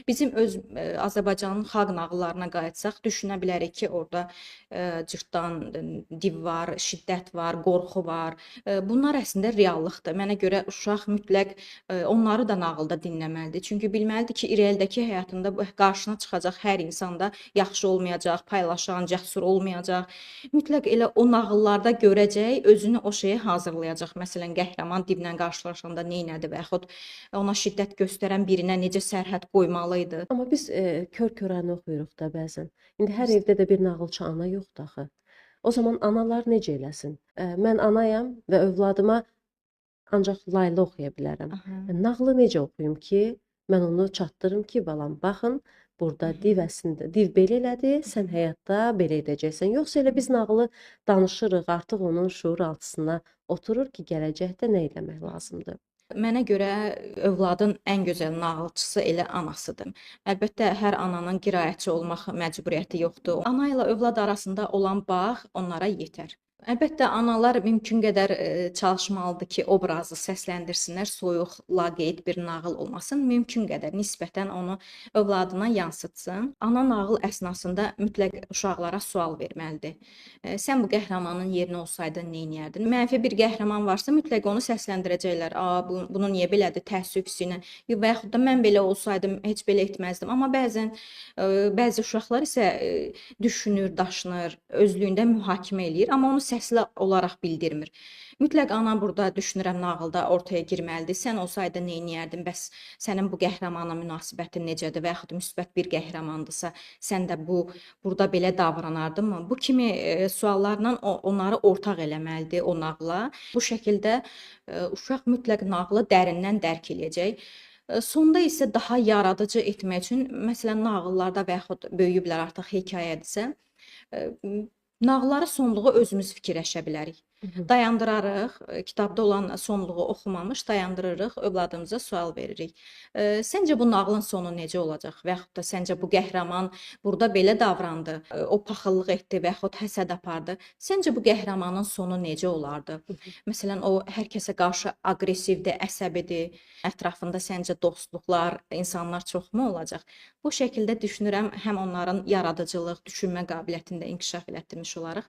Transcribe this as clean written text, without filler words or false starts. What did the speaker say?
Bizim öz Azərbaycanın xalq nağıllarına qayıtsaq, düşünə bilərik ki, orada cırtdan, div var, şiddət var, qorxu var. Bunlar əslində reallıqdır. Mənə görə uşaq mütləq onları da nağılda dinləməlidir. Çünki bilməlidir ki, irəlidəki həyatında qarşısına çıxacaq hər insanda yaxşı olmayacaq, paylaşan, cəsur olmayacaq. Mütləq elə o nağıllarda görəcək, özünü o şeyə hazırlayacaq. Məsələn, qəhrəman divlə qarşılaşanda neynədi və yaxud ona şiddət göstərən birinə necə sərhəd qoymalı idi. Amma biz kör-körəni oxuyuruq da bəzən. İndi hər evdə də bir nağılçı ana yoxdur axı. O zaman analar necə eləsin? Mən anayam və övladıma ancaq layla oxuya bilərəm. Aha. Nağılı necə oxuyum ki, mən onu çatdırım ki, balam, baxın, burada div əslində div belə elədi, sən həyatda belə edəcəksən. Yoxsa elə biz nağılı danışırıq, artıq onun şuur altısına oturur ki, gələcəkdə nə etmək lazımdır. Mənə görə övladın ən gözəl nağılçısı elə anasıdır. Əlbəttə hər ananın qiraətçi olmaq məcburiyyəti yoxdur. Ana ilə övlad arasında olan bağ onlara yetər. Əlbəttə analar mümkün qədər çalışmalıdır ki, obrazı səsləndirsinlər, soyuq, laqeyd bir nağıl olmasın. Mümkün qədər nisbətən onu övladına yansıtsın. Ana nağıl əsnasında mütləq uşaqlara sual verməlidir. Sən bu qəhrəmanın yerinə olsaydın nə edərdin? Mənfi bir qəhrəman varsa mütləq onu səsləndirəcəklər. Bunu niyə belədir? Təəssüf hissi ilə. Və yaxud da mən belə olsaydım heç belə etməzdim. Amma bəzi uşaqlar isə düşünür, daşınır, özlüyündə mühakimə eləyir, amma onu səsli olaraq bildirmir. Mütləq ana burada düşünürəm nağılda ortaya girməlidir. Sən olsaydın nə edərdin? Bəs sənin bu qəhrəmana münasibətin necədir? Və yaxud müsbət bir qəhrəmandırsa, sən də burada belə davranardınmı? Bu kimi suallarla onları ortaq eləməlidir o nağıla. Bu şəkildə uşaq mütləq nağılı dərindən dərk eləyəcək. Sonda isə daha yaradıcı etmək üçün, məsələn, nağıllarda və yaxud böyüyüblər artıq hekayədirsə, nağılları sonluğu özümüz fikirləşə bilərik. Dayandırarıq, kitabda olan sonluğu oxumamış dayandırırıq, övladımıza sual veririk. Səncə bu nağılın sonu necə olacaq? Və yaxud da səncə bu qəhrəman burada belə davrandı, o paxıllıq etdi və yaxud həsəd apardı. Səncə bu qəhrəmanın sonu necə olardı? Məsələn, o hər kəsə qarşı aqressivdir, əsəbidir. Ətrafında səncə dostluqlar, insanlar çoxmu olacaq? Bu şəkildə düşünürəm, həm onların yaradıcılıq, düşünmə qabiliyyətini də inkişaf elətdirmiş olarıq.